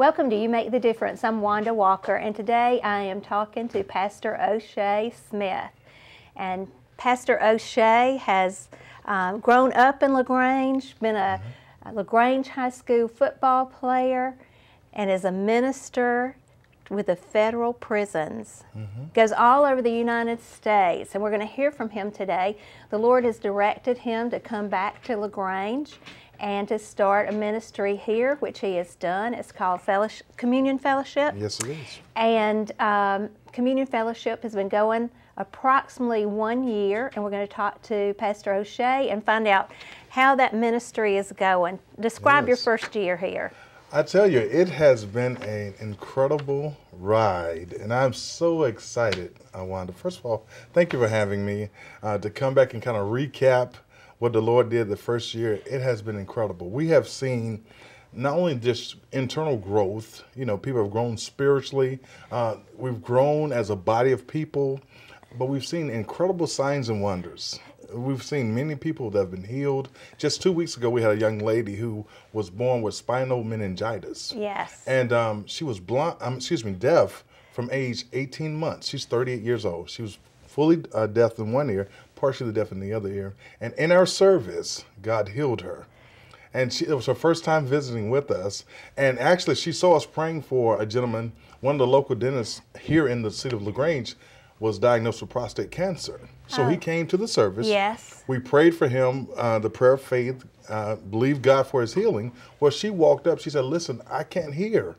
Welcome to You Make the Difference. I'm Wanda Walker, and today I am talking to Pastor O'Shea Smith. And Pastor O'Shea has grown up in LaGrange, been a LaGrange High School football player, and is a minister with the federal prisons. Goes all over the United States, and we're going to hear from him today. The Lord has directed him to come back to LaGrange and to start a ministry here, which he has done. It's called Communion Fellowship. Yes, it is. And Communion Fellowship has been going approximately 1 year, and we're going to talk to Pastor O'Shea and find out how that ministry is going. Describe your first year here. I tell you, it has been an incredible ride, and I'm so excited, Wanda. First of all, thank you for having me to come back and kind of recap what the Lord did the first year. It has been incredible. We have seen not only just internal growth, you know, people have grown spiritually, we've grown as a body of people, but we've seen incredible signs and wonders. We've seen many people that have been healed. Just 2 weeks ago, we had a young lady who was born with spinal meningitis. Yes. And she was deaf from age 18 months. She's 38 years old. She was fully deaf in one ear, partially deaf in the other ear. And in our service, God healed her. And it was her first time visiting with us. And actually, she saw us praying for a gentleman, one of the local dentists here in the city of LaGrange, was diagnosed with prostate cancer. So he came to the service. Yes. We prayed for him, the prayer of faith, believed God for his healing. Well, she walked up, she said, listen, I can't hear.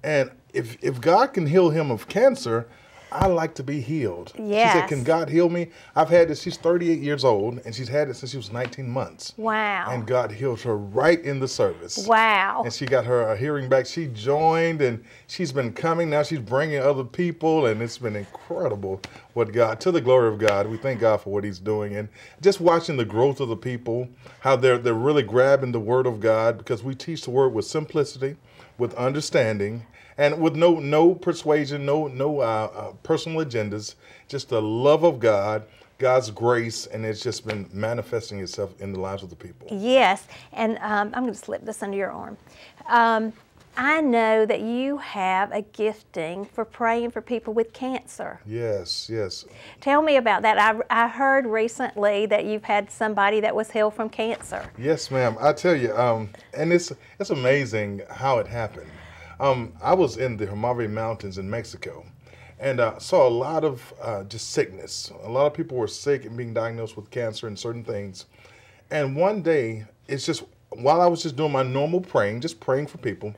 And if God can heal him of cancer, I like to be healed. Yes. She said, can God heal me? I've had this, she's 38 years old, and she's had it since she was 19 months. Wow. And God healed her right in the service. Wow. And she got her hearing back. She joined, and she's been coming. Now she's bringing other people, and it's been incredible what God, to the glory of God. We thank God for what he's doing. And just watching the growth of the people, how they're really grabbing the word of God, because we teach the word with simplicity, with understanding, and with no persuasion, no personal agendas, just the love of God, God's grace, and it's just been manifesting itself in the lives of the people. Yes, and I'm going to slip this under your arm. I know that you have a gifting for praying for people with cancer. Yes, yes. Tell me about that. I heard recently that you've had somebody that was healed from cancer. Yes, ma'am. I tell you, and it's amazing how it happened. I was in the Mojave Mountains in Mexico, and saw a lot of just sickness. A lot of people were sick and being diagnosed with cancer and certain things. And one day, it's just, while I was just doing my normal praying, just praying for people,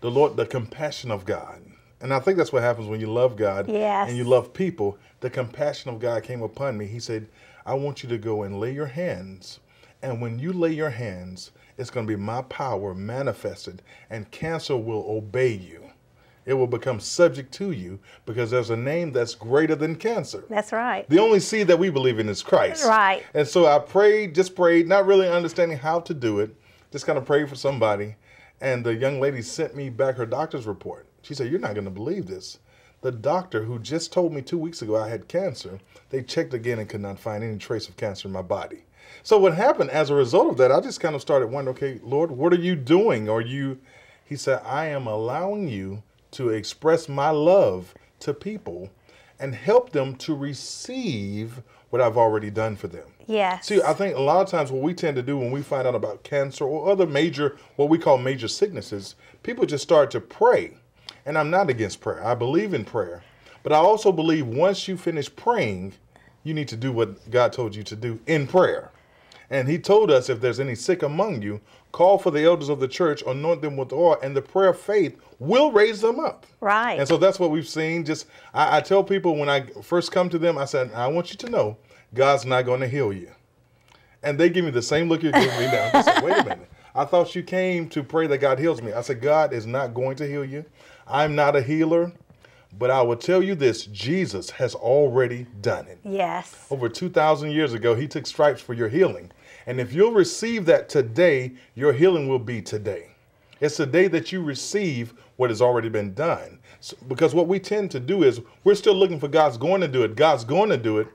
the compassion of God. And I think that's what happens when you love God. Yes. And you love people. The compassion of God came upon me. He said, I want you to go and lay your hands. And when you lay your hands, it's going to be my power manifested, and cancer will obey you. It will become subject to you, because there's a name that's greater than cancer. That's right. The only seed that we believe in is Christ. Right. And so I prayed, not really understanding how to do it, just kind of prayed for somebody. And the young lady sent me back her doctor's report. She said, you're not going to believe this. The doctor who just told me 2 weeks ago I had cancer, they checked again and could not find any trace of cancer in my body. So what happened as a result of that, I just kind of started wondering, okay, Lord, what are you doing? He said, I am allowing you to express my love to people and help them to receive what I've already done for them. Yes. See, I think a lot of times what we tend to do when we find out about cancer or other what we call major sicknesses, people just start to pray. And I'm not against prayer. I believe in prayer. But I also believe once you finish praying, you need to do what God told you to do in prayer. And he told us, if there's any sick among you, call for the elders of the church, anoint them with oil, and the prayer of faith will raise them up. Right. And so that's what we've seen. I tell people when I first come to them, I said, I want you to know God's not going to heal you. And they give me the same look you're giving me now. I said, wait a minute. I thought you came to pray that God heals me. I said, God is not going to heal you. I'm not a healer. But I will tell you this, Jesus has already done it. Yes. Over 2,000 years ago, he took stripes for your healing. And if you'll receive that today, your healing will be today. It's the day that you receive what has already been done. Because what we tend to do is we're still looking for God's going to do it. God's going to do it.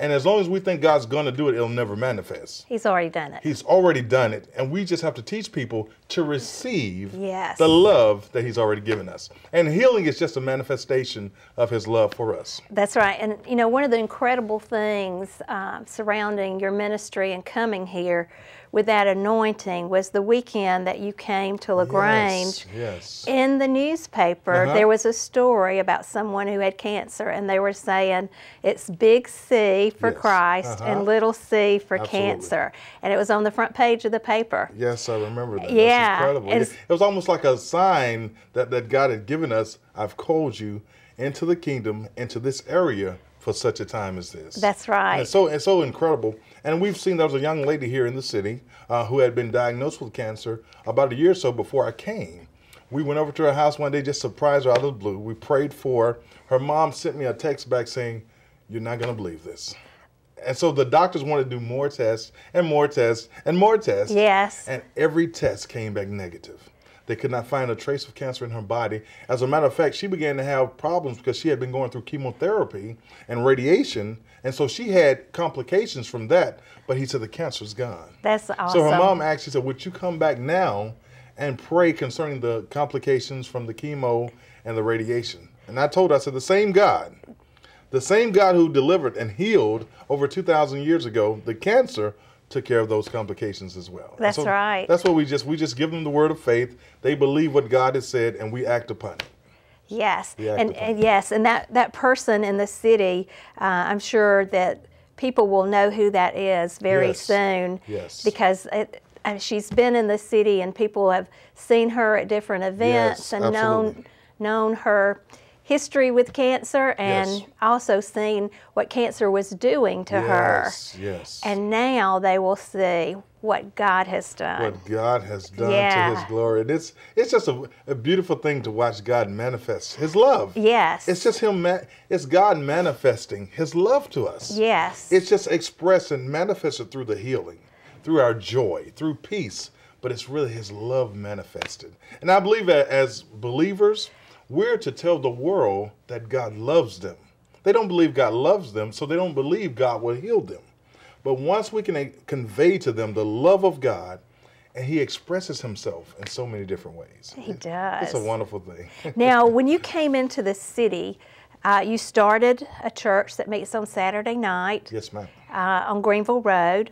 And as long as we think God's going to do it, it'll never manifest. He's already done it. He's already done it. And we just have to teach people to receive Yes. the love that he's already given us. And healing is just a manifestation of his love for us. That's right. And, you know, one of the incredible things surrounding your ministry and coming here with that anointing was the weekend that you came to LaGrange. Yes. In the newspaper, there was a story about someone who had cancer, and they were saying it's big C for Yes. Christ and little c for Absolutely. cancer. And it was on the front page of the paper. Yes, I remember that. Yeah. That's incredible. And It was almost like a sign that God had given us. I've called you into the kingdom, into this area for such a time as this. That's right. And it's so incredible. And we've seen there was a young lady here in the city who had been diagnosed with cancer about a year or so before I came. We went over to her house one day, just surprised her out of the blue. We prayed for her. Her mom sent me a text back saying, "You're not going to believe this." And so the doctors wanted to do more tests and more tests and more tests. Yes. And every test came back negative. They could not find a trace of cancer in her body. As a matter of fact, she began to have problems because she had been going through chemotherapy and radiation. And so she had complications from that. But he said the cancer's gone. That's awesome. So her mom actually said, "Would you come back now and pray concerning the complications from the chemo and the radiation?" And I told her, I said, the same God who delivered and healed over 2,000 years ago, the cancer, took care of those complications as well. That's so right. That's what we just give them the word of faith. They believe what God has said, and we act upon it. Yes, We act and upon it. yes, and that person in the city, I'm sure that people will know who that is very Yes. soon. Yes. Because she's been in the city, and people have seen her at different events Yes, and absolutely. known her history with cancer, and Yes. also seen what cancer was doing to her. Yes, yes. And now they will see what God has done. What God has done Yeah. to his glory. And it's just a beautiful thing to watch God manifest his love. Yes. It's just it's God manifesting his love to us. Yes. It's just expressed and manifested through the healing, through our joy, through peace, but it's really his love manifested. And I believe that as believers, we're to tell the world that God loves them. They don't believe God loves them, so they don't believe God will heal them. But once we can convey to them the love of God, and he expresses himself in so many different ways. He does. It's a wonderful thing. Now, when you came into the city, you started a church that meets on Saturday night Yes, ma'am. on Greenville Road.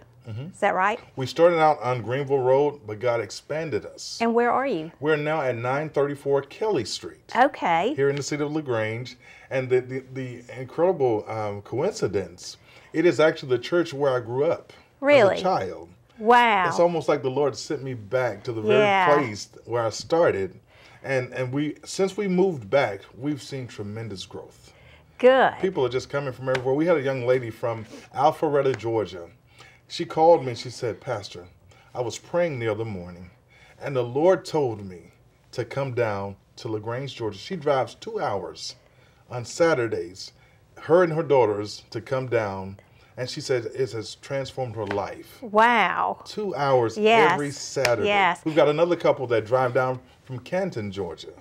Is that right? We started out on Greenville Road, but God expanded us. And where are you? We're now at 934 Kelly Street, Okay. here in the city of LaGrange. And the incredible coincidence, it is actually the church where I grew up Really? as a child. Wow. It's almost like the Lord sent me back to the very Yeah. place where I started. And since we moved back, we've seen tremendous growth. Good. People are just coming from everywhere. We had a young lady from Alpharetta, Georgia. She called me and she said, "Pastor, I was praying the other morning, and the Lord told me to come down to LaGrange, Georgia." She drives 2 hours on Saturdays, her and her daughters, to come down. And she said it has transformed her life. Wow. 2 hours Yes. every Saturday. Yes. We've got another couple that drive down from Canton, Georgia,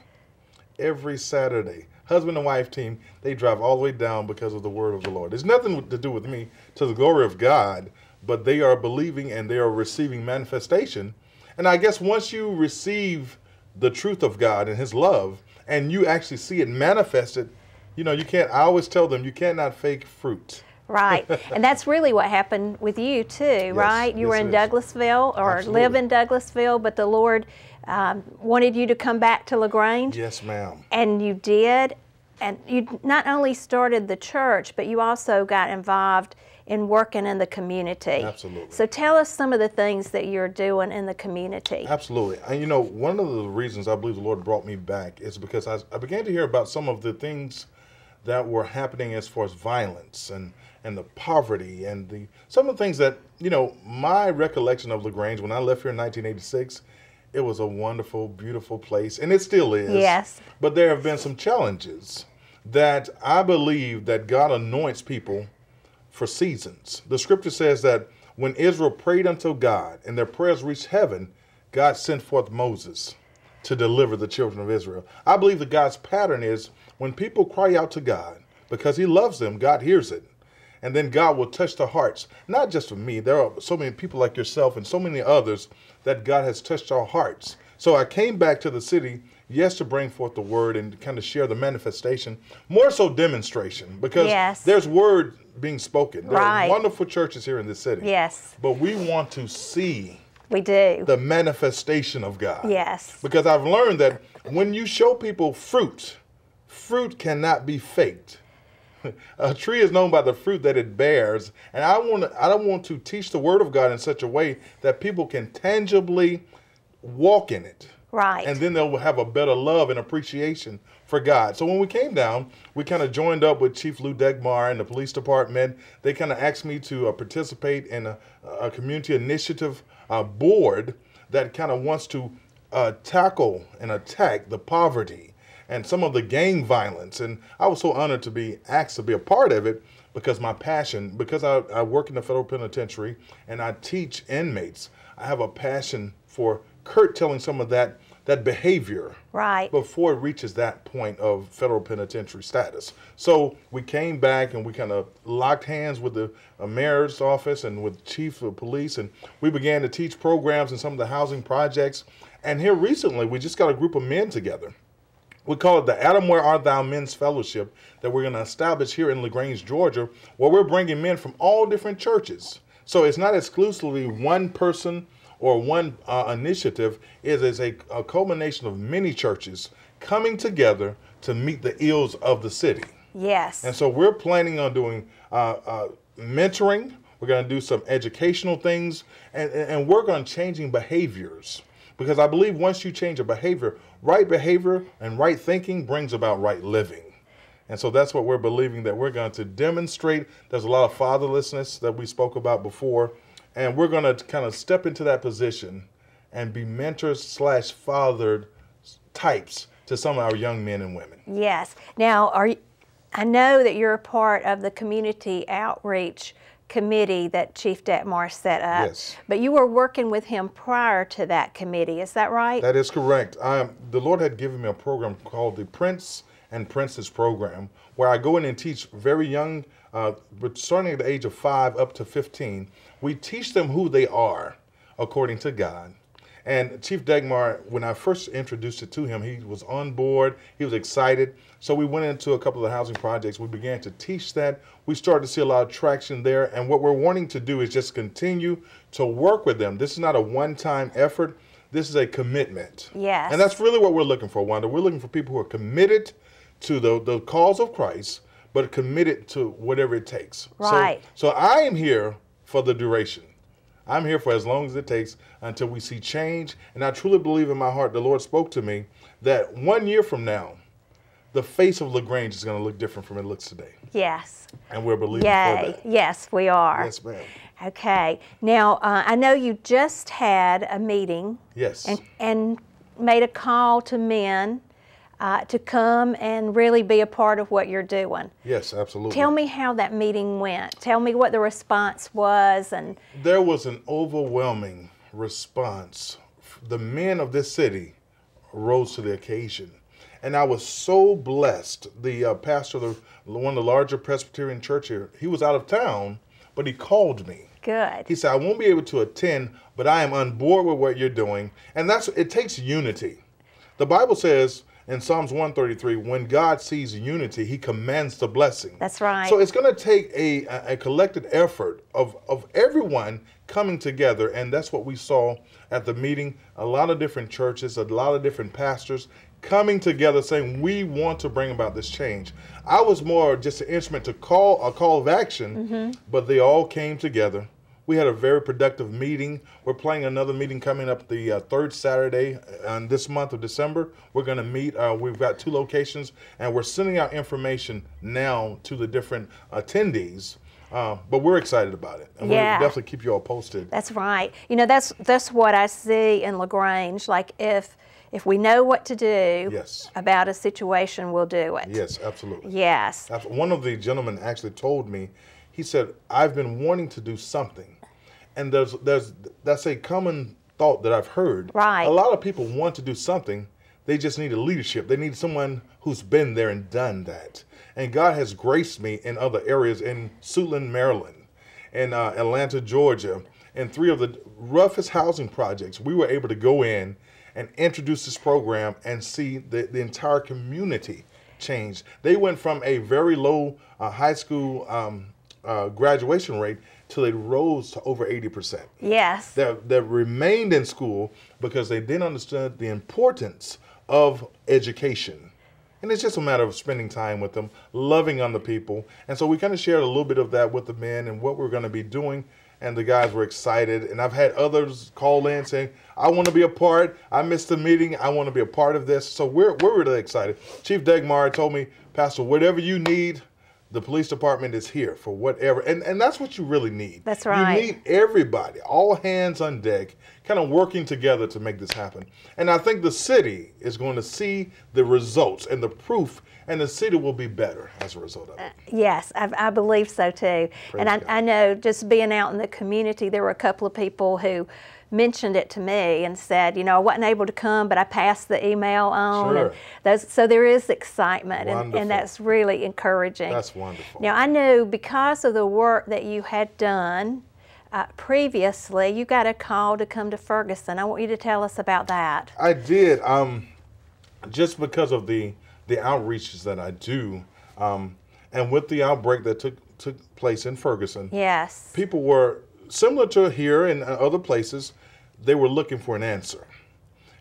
every Saturday. Husband and wife team, they drive all the way down because of the word of the Lord. There's nothing to do with me, to the glory of God, but they are believing and they are receiving manifestation. And I guess once you receive the truth of God and his love, and you actually see it manifested, you can't, I always tell them, you cannot fake fruit. Right. And that's really what happened with you too, right? You yes, were it in is. Douglasville or Absolutely. live in Douglasville, but the Lord wanted you to come back to LaGrange. Yes, ma'am. And you did. And you not only started the church, but you also got involved in working in the community. Absolutely. So tell us some of the things that you're doing in the community. Absolutely. And one of the reasons I believe the Lord brought me back is because I began to hear about some of the things that were happening as far as violence and the poverty and some of the things that, my recollection of LaGrange when I left here in 1986, it was a wonderful, beautiful place, and it still is. Yes. But there have been some challenges that I believe that God anoints people for seasons. The scripture says that when Israel prayed unto God and their prayers reached heaven, God sent forth Moses to deliver the children of Israel. I believe that God's pattern is when people cry out to God because he loves them, God hears it. And then God will touch the hearts, not just of me. There are so many people like yourself and so many others that God has touched our hearts. So I came back to the city, yes, to bring forth the word and kind of share the manifestation, more so demonstration, because Yes. there's word being spoken. There Right. are wonderful churches here in this city. Yes, But we want to see we do. the manifestation of God. Yes. Because I've learned that when you show people fruit, fruit cannot be faked. A tree is known by the fruit that it bears, and I don't want to teach the word of God in such a way that people can tangibly walk in it. Right. And then they'll have a better love and appreciation for God. So when we came down, we kind of joined up with Chief Lou Degmar and the police department. They kind of asked me to participate in a community initiative board that kind of wants to tackle and attack the poverty and some of the gang violence. And I was so honored to be asked to be a part of it because my passion, because I work in the federal penitentiary and I teach inmates, I have a passion for curtailing some of that behavior Right. before it reaches that point of federal penitentiary status. So we came back and we kind of locked hands with the mayor's office and with chief of police, and we began to teach programs in some of the housing projects. And here recently, we just got a group of men together. We call it the Adam Where Art Thou Men's Fellowship that we're going to establish here in LaGrange, Georgia, where we're bringing men from all different churches. So it's not exclusively one person or one initiative. It is a culmination of many churches coming together to meet the ills of the city. Yes. And so we're planning on doing mentoring. We're going to do some educational things and work on changing behaviors. Because I believe once you change a behavior and right thinking brings about right living. And so that's what we're believing that we're going to demonstrate. There's a lot of fatherlessness that we spoke about before. And we're going to kind of step into that position and be mentors / fathered types to some of our young men and women. Yes. Now, I know that you're a part of the community outreach committee that Chief Detmar set up. Yes. But you were working with him prior to that committee, is that right? That is correct. The Lord had given me a program called the Prince and Princess Program, where I go in and teach very young, starting at the age of 5 up to 15. We teach them who they are according to God. And Chief Degmar, when I first introduced it to him, he was on board. He was excited. So we went into a couple of the housing projects. We began to teach that. We started to see a lot of traction there. And what we're wanting to do is just continue to work with them. This is not a one-time effort. This is a commitment. Yes. And that's really what we're looking for, Wanda. We're looking for people who are committed to the cause of Christ, but committed to whatever it takes. Right. So I am here for the duration. I'm here for as long as it takes until we see change. And I truly believe in my heart, the Lord spoke to me that 1 year from now, the face of LaGrange is going to look different from it looks today. Yes. And we're believing for Yay. that. Yes, we are. Yes, ma'am. Okay. Now, I know you just had a meeting Yes. and made a call to men to come and really be a part of what you're doing. Yes, absolutely. Tell me how that meeting went. Tell me what the response was. And There was an overwhelming response. The men of this city rose to the occasion. And I was so blessed. The pastor of one of the larger Presbyterian church here, he was out of town, but he called me. good. He said, I won't be able to attend, but I am on board with what you're doing. And it takes unity. The Bible says in Psalms 133, when God sees unity, he commands the blessing. That's right. So it's going to take a collected effort of everyone coming together. And that's what we saw at the meeting. A lot of different churches, a lot of different pastors coming together saying, we want to bring about this change. I was more just an instrument to call a call of action, but they all came together. We had a very productive meeting. We're planning another meeting coming up the third Saturday on this month of December. We're going to meet. We've got 2 locations, and we're sending out information now to the different attendees. But we're excited about it, and we'll definitely keep you all posted. That's right. You know, that's what I see in LaGrange. Like if we know what to do about a situation, we'll do it. Yes, absolutely. Yes. One of the gentlemen actually told me, he said, I've been wanting to do something. And that's a common thought that I've heard. Right. A lot of people want to do something, They just needed leadership. They needed someone who's been there and done that. And God has graced me in other areas, in Suitland, Maryland, in Atlanta, Georgia, and 3 of the roughest housing projects. We were able to go in and introduce this program and see the entire community change. They went from a very low high school graduation rate till they rose to over 80%. Yes. That remained in school because they didn't understand the importance of education. And it's just a matter of spending time with them, loving on the people. And so we kind of shared a little bit of that with the men and what we're going to be doing. And the guys were excited. And I've had others call in saying, I want to be a part. I missed the meeting. I want to be a part of this. So we're really excited. Chief Degmar told me, Pastor, whatever you need, the police department is here for whatever. And that's what you really need. That's right. You need everybody, all hands on deck, kind of working together to make this happen. And I think the city is going to see the results and the proof, and the city will be better as a result of it. Yes, I believe so too. Praise And God. I know just being out in the community, there were a couple of people who mentioned it to me and said, you know, I wasn't able to come, but I passed the email on. Sure. And so there is excitement, Wonderful. and that's really encouraging. That's wonderful. Now, I know because of the work that you had done previously, you got a call to come to Ferguson. I want you to tell us about that. I did, just because of the outreaches that I do, and with the outbreak that took place in Ferguson, Yes. people were similar to here and other places. They were looking for an answer.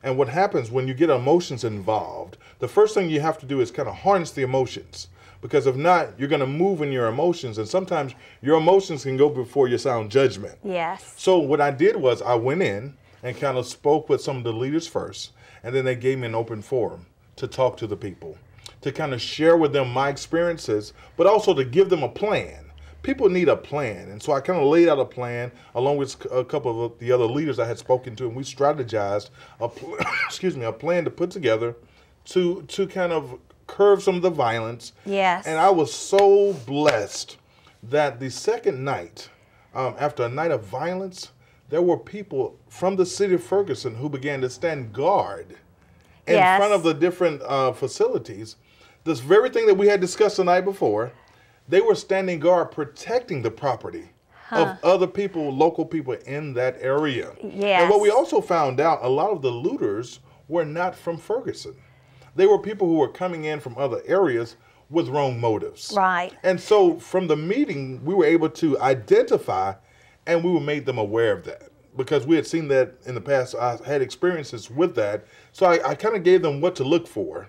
And what happens when you get emotions involved, the first thing you have to do is kind of harness the emotions. Because if not, you're going to move in your emotions. And sometimes your emotions can go before your sound judgment. Yes. So what I did was I went in and kind of spoke with some of the leaders first. And then they gave me an open forum to talk to the people, to kind of share with them my experiences, but also to give them a plan. People need a plan. And so I kind of laid out a plan along with a couple of the other leaders I had spoken to, and we strategized a plan to put together to kind of curb some of the violence. Yes. And I was so blessed that the second night, after a night of violence, there were people from the city of Ferguson who began to stand guard in Yes. front of the different facilities. This very thing that we had discussed the night before, they were standing guard protecting the property of other people, local people in that area. Yes. And what we also found out, a lot of the looters were not from Ferguson. They were people who were coming in from other areas with wrong motives. Right. And so from the meeting, we were able to identify, and we were made them aware of that because we had seen that in the past. I had experiences with that. So I kind of gave them what to look for.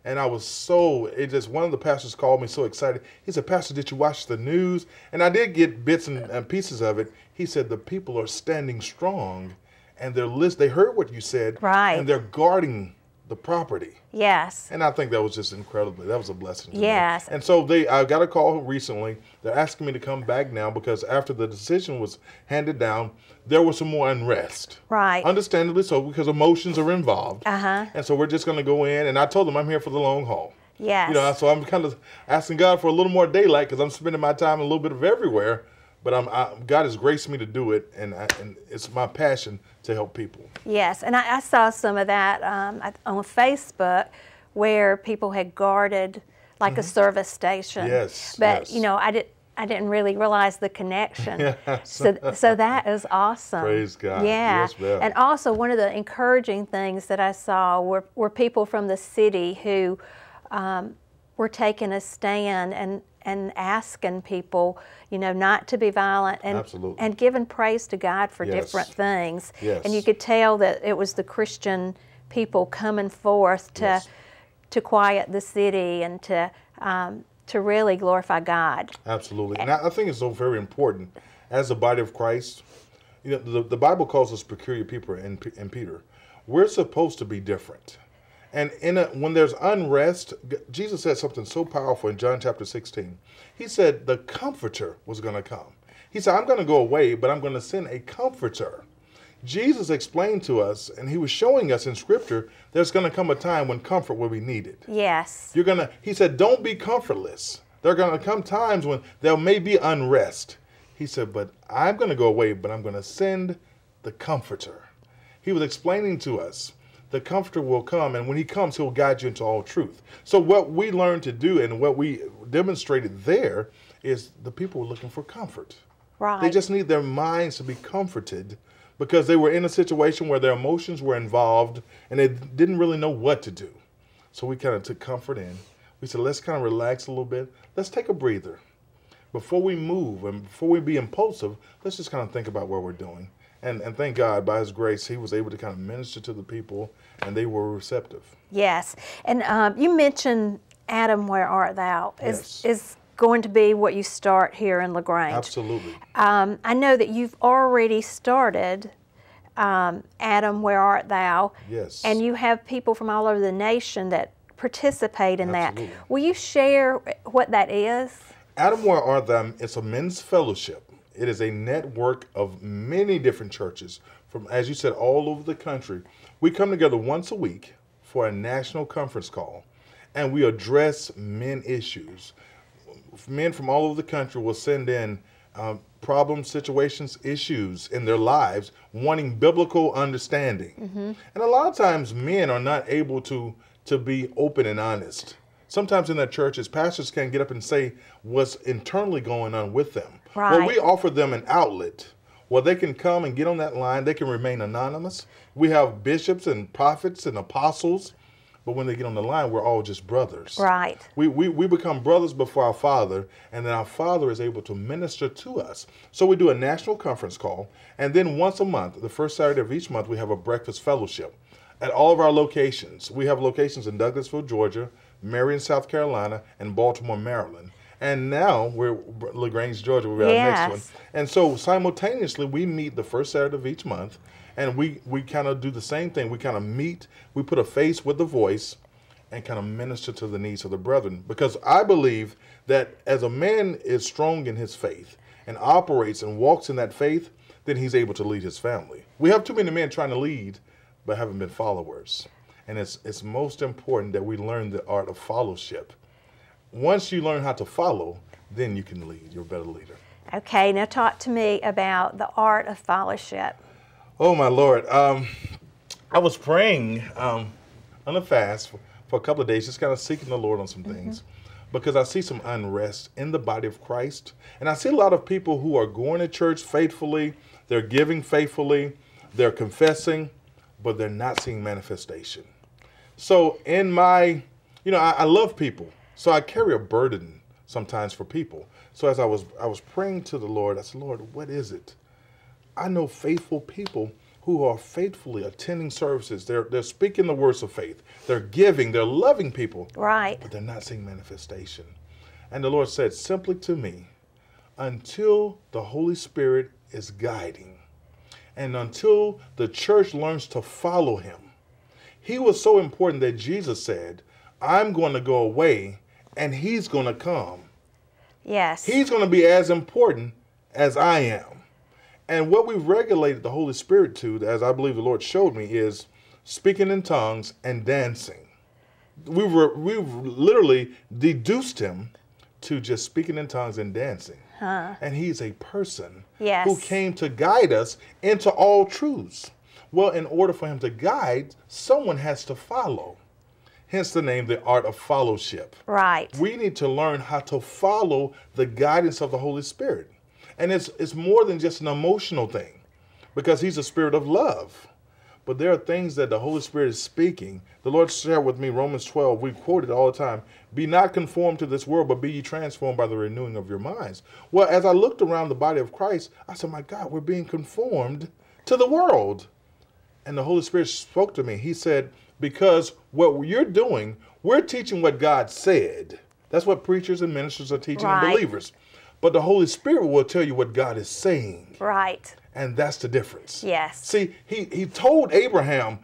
And I was one of the pastors called me so excited. He said, Pastor, did you watch the news? And I did get bits and pieces of it. He said, the people are standing strong and they heard what you said. Right. And they're guarding the property. Yes. And I think that was just incredible. That was a blessing to Yes. me. And so I got a call recently. They're asking me to come back now because after the decision was handed down, there was some more unrest. Right. Understandably so, because emotions are involved. Uh-huh. And so we're just going to go in. And I told them I'm here for the long haul. Yes. You know, so I'm kind of asking God for a little more daylight because I'm spending my time a little bit of everywhere. But God has graced me to do it, and it's my passion to help people. Yes, and I saw some of that on Facebook where people had guarded like a service station. Yes, But, yes. you know, I didn't really realize the connection. Yes. So that is awesome. Praise God. Yeah. Yes, ma'am. And also one of the encouraging things that I saw were people from the city who were taking a stand and asking people, you know, not to be violent Absolutely. and giving praise to God for Yes. different things. Yes. And you could tell that it was the Christian people coming forth Yes. to quiet the city and to really glorify God. Absolutely. And I think it's so very important as the body of Christ. You know, the Bible calls us peculiar people in Peter. We're supposed to be different. And when there's unrest, Jesus said something so powerful in John chapter 16. He said the Comforter was going to come. He said, I'm going to go away, but I'm going to send a Comforter. Jesus explained to us, and he was showing us in Scripture, there's going to come a time when comfort will be needed. Yes. He said, don't be comfortless. There are going to come times when there may be unrest. He said, but I'm going to go away, but I'm going to send the Comforter. He was explaining to us the Comforter will come, and when he comes, he'll guide you into all truth. So what we learned to do and what we demonstrated there is the people were looking for comfort. Right. They just need their minds to be comforted because they were in a situation where their emotions were involved and they didn't really know what to do. So we kind of took comfort in. We said, let's kind of relax a little bit. Let's take a breather. Before we move and before we be impulsive, let's just kind of think about what we're doing. And thank God, by his grace, he was able to kind of minister to the people, and they were receptive. Yes. And you mentioned Adam, Where Art Thou? Yes. Is going to be what you start here in LaGrange. Absolutely. I know that you've already started Adam, Where Art Thou? Yes. And you have people from all over the nation that participate in Absolutely. that. Will you share what that is? Adam, Where Art Thou? It's a men's fellowship. It is a network of many different churches from, as you said, all over the country. We come together once a week for a national conference call, and we address men issues. Men from all over the country will send in problems, situations, issues in their lives, wanting biblical understanding. Mm-hmm. And a lot of times men are not able to be open and honest. Sometimes in their churches, pastors can't get up and say what's internally going on with them. Right. Well, we offer them an outlet where they can come and get on that line. They can remain anonymous. We have bishops and prophets and apostles, but when they get on the line, we're all just brothers. Right. We become brothers before our Father, and then our Father is able to minister to us. So we do a national conference call, and then once a month, the first Saturday of each month, we have a breakfast fellowship at all of our locations. We have locations in Douglasville, Georgia, Marion, South Carolina, and Baltimore, Maryland. And now we're LaGrange, Georgia. We're our next one. And so simultaneously, we meet the first Saturday of each month, and we kind of do the same thing. We kind of meet, we put a face with the voice, and kind of minister to the needs of the brethren. Because I believe that as a man is strong in his faith and operates and walks in that faith, then he's able to lead his family. We have too many men trying to lead, but haven't been followers. And it's most important that we learn the art of fellowship. Once you learn how to follow, then you can lead. You're a better leader. Okay, now talk to me about the art of fellowship. Oh, my Lord. I was praying on a fast for a couple of days, just kind of seeking the Lord on some things, because I see some unrest in the body of Christ. And I see a lot of people who are going to church faithfully, they're giving faithfully, they're confessing, but they're not seeing manifestation. So in my, I love people. So I carry a burden sometimes for people. So as I was praying to the Lord, I said, Lord, what is it? I know faithful people who are faithfully attending services. They're speaking the words of faith. They're giving. They're loving people. Right. But they're not seeing manifestation. And the Lord said simply to me, until the Holy Spirit is guiding and until the church learns to follow him, he was so important that Jesus said, I'm going to go away and he's going to come. Yes. He's going to be as important as I am. And what we've regulated the Holy Spirit to, as I believe the Lord showed me, is speaking in tongues and dancing. We've literally deduced him to just speaking in tongues and dancing. And he's a person who came to guide us into all truths. Well, in order for him to guide, someone has to follow. Hence the name, the art of fellowship. Right. We need to learn how to follow the guidance of the Holy Spirit. And it's more than just an emotional thing, because he's a spirit of love. But there are things that the Holy Spirit is speaking. The Lord shared with me Romans 12. We quote it all the time. Be not conformed to this world, but be ye transformed by the renewing of your minds. Well, as I looked around the body of Christ, I said, my God, we're being conformed to the world. And the Holy Spirit spoke to me. He said, because what you're doing, we're teaching what God said. That's what preachers and ministers are teaching and believers. But the Holy Spirit will tell you what God is saying. Right. And that's the difference. Yes. See, he told Abraham,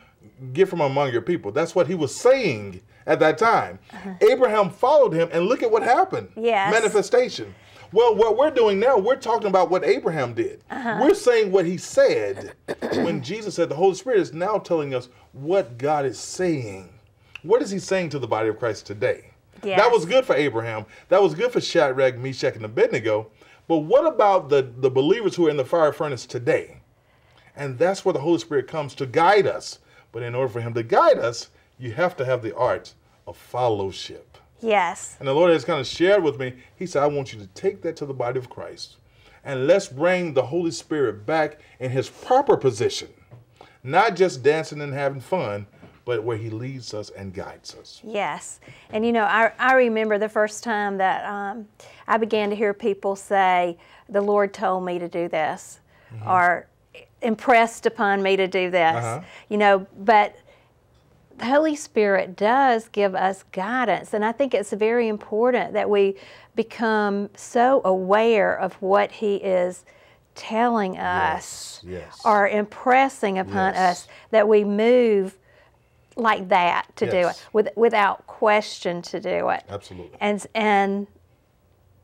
get from among your people. That's what he was saying at that time. Abraham followed him, and look at what happened. Yes. Manifestation. Well, what we're doing now, we're talking about what Abraham did. We're saying what he said when Jesus said the Holy Spirit is now telling us what God is saying. What is he saying to the body of Christ today? Yes. That was good for Abraham. That was good for Shadrach, Meshach, and Abednego. But what about the believers who are in the fire furnace today? And that's where the Holy Spirit comes to guide us. But in order for him to guide us, you have to have the art of fellowship. Yes. And the Lord has kind of shared with me, he said, I want you to take that to the body of Christ. And let's bring the Holy Spirit back in his proper position. Not just dancing and having fun, but where he leads us and guides us. Yes. And you know, I remember the first time that I began to hear people say, the Lord told me to do this, or impressed upon me to do this. You know, but the Holy Spirit does give us guidance, and I think it's very important that we become so aware of what he is telling us or impressing upon us, that we move like that to do it, without question to do it. Absolutely. And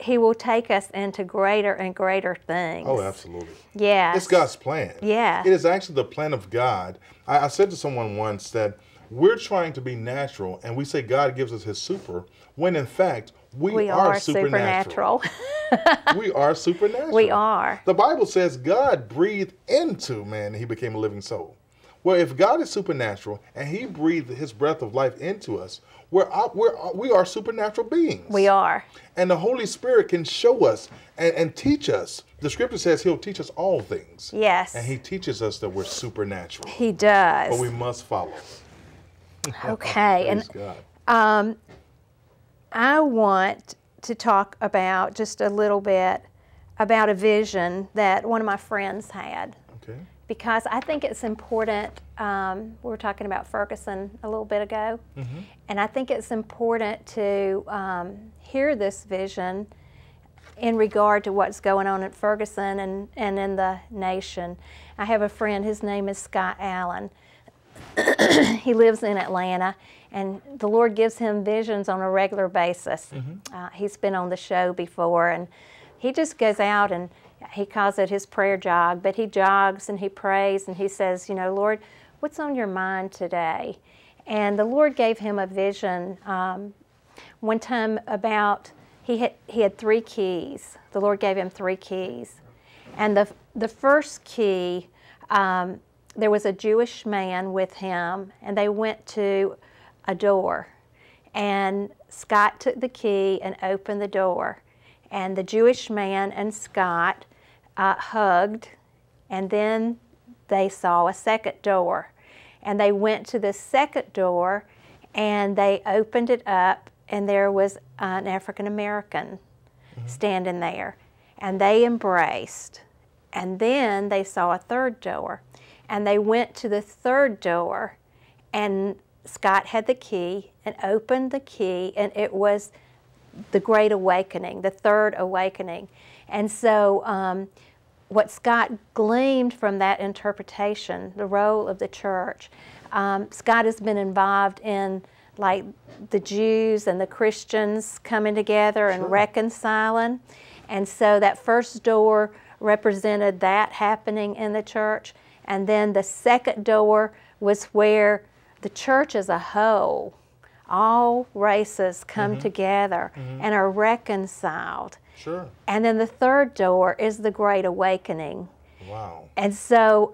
he will take us into greater and greater things. Oh, absolutely. Yes. It's God's plan. Yeah. It is actually the plan of God. I said to someone once that we're trying to be natural, and we say God gives us his super, when in fact, we are supernatural. We are supernatural. We are. The Bible says God breathed into man and he became a living soul. Well, if God is supernatural and he breathed his breath of life into us, we are supernatural beings. We are. And the Holy Spirit can show us and teach us. The scripture says he'll teach us all things. Yes. And he teaches us that we're supernatural. He does. But we must follow. Okay. Praise God. I want to talk about just a little bit about a vision that one of my friends had. Okay. Because I think it's important. We were talking about Ferguson a little bit ago, and I think it's important to hear this vision in regard to what's going on at Ferguson and in the nation. I have a friend, his name is Scott Allen. He lives in Atlanta, and the Lord gives him visions on a regular basis. He's been on the show before, and he just goes out and he calls it his prayer jog, but he jogs and he prays and he says, you know, Lord, what's on your mind today? And the Lord gave him a vision one time about, he had 3 keys. The Lord gave him 3 keys. And the first key, there was a Jewish man with him, and they went to a door. And Scott took the key and opened the door. And the Jewish man and Scott hugged, and then they saw a second door. And they went to the second door, and they opened it up, and there was an African American standing there. And they embraced. And then they saw a third door. And they went to the third door, and Scott had the key and opened the key, and it was the Great Awakening, the Third Awakening. And so what Scott gleaned from that interpretation, the role of the church, Scott has been involved in like the Jews and the Christians coming together and reconciling. And so that first door represented that happening in the church. And then the second door was where the church as a whole, all races come together and are reconciled. Sure. And then the third door is the Great Awakening. Wow. And so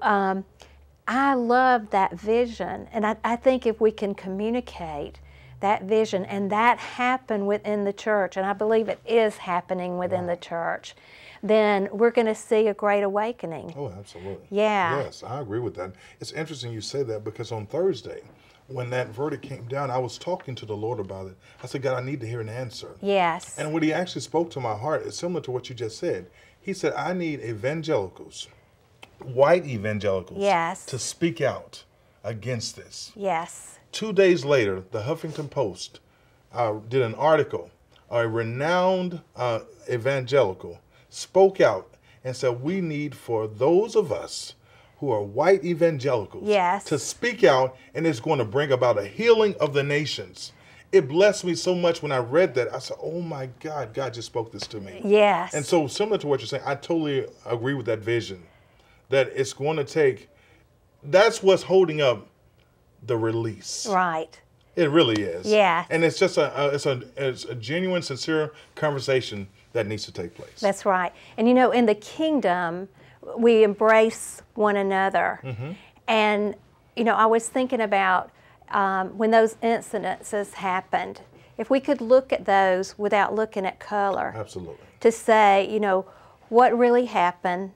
I love that vision. And I think if we can communicate that vision and that happen within the church, and I believe it is happening within the church, then we're going to see a great awakening. Oh, absolutely. Yeah. Yes, I agree with that. It's interesting you say that because on Thursday, when that verdict came down, I was talking to the Lord about it. I said, God, I need to hear an answer. Yes. And what he actually spoke to my heart is similar to what you just said. He said, I need evangelicals, white evangelicals, to speak out against this. Yes. 2 days later, the Huffington Post did an article. A renowned evangelical spoke out and said, we need for those of us who are white evangelicals to speak out, and it's going to bring about a healing of the nations. It blessed me so much when I read that. I said, oh my God, God just spoke this to me. Yes. And so similar to what you're saying, I totally agree with that vision, that it's going to take, that's what's holding up the release. Right. It really is. Yeah. And it's just it's a genuine, sincere conversation that needs to take place. That's right. And you know, in the kingdom, we embrace one another. And you know, I was thinking about when those incidences happened, if we could look at those without looking at color. Absolutely. To say, you know, what really happened,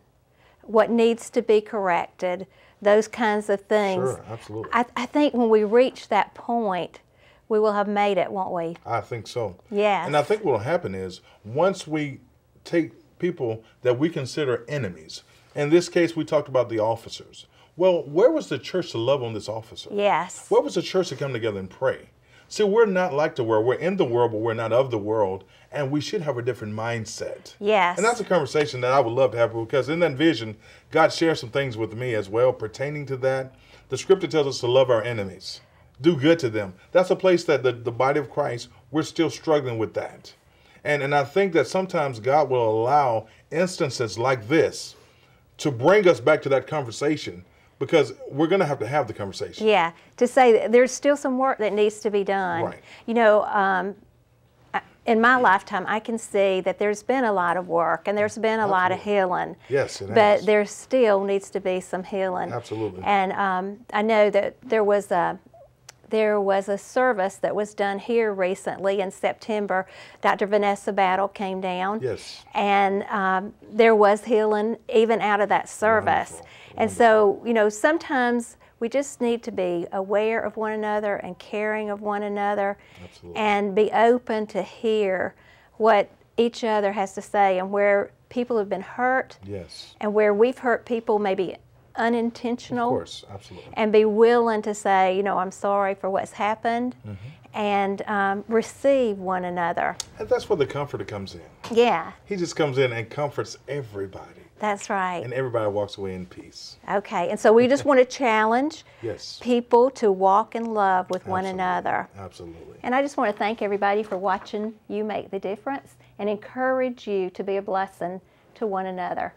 what needs to be corrected, those kinds of things. Sure, absolutely. I think when we reach that point, we will have made it, won't we? I think so. Yes. And I think what will happen is once we take people that we consider enemies, in this case, we talked about the officers. Well, where was the church to love on this officer? Yes. Where was the church to come together and pray? See, we're not like the world. We're in the world, but we're not of the world. And we should have a different mindset. Yes. And that's a conversation that I would love to have, because in that vision, God shared some things with me as well pertaining to that. The scripture tells us to love our enemies, do good to them. That's a place that the body of Christ, we're still struggling with that. And I think that sometimes God will allow instances like this to bring us back to that conversation, because we're going to have the conversation. Yeah, to say that there's still some work that needs to be done. Right. You know, in my lifetime, I can see that there's been a lot of work and there's been a lot of healing. Yes, it but has. there still needs to be some healing. Absolutely. And I know that there was a service that was done here recently in September. Dr. Vanessa Battle came down. Yes. And there was healing even out of that service. Wonderful. And so, you know, sometimes we just need to be aware of one another and caring of one another. Absolutely. And be open to hear what each other has to say, and where people have been hurt. Yes. And where we've hurt people maybe unintentional. Of course, absolutely. And be willing to say, you know, I'm sorry for what's happened, and receive one another. And that's where the comforter comes in. Yeah, He just comes in and comforts everybody. that's right. And everybody walks away in peace. Okay, and so we just want to challenge Yes. people to walk in love with one Absolutely. another. Absolutely. And I just want to thank everybody for watching You Make the Difference, and encourage you to be a blessing to one another.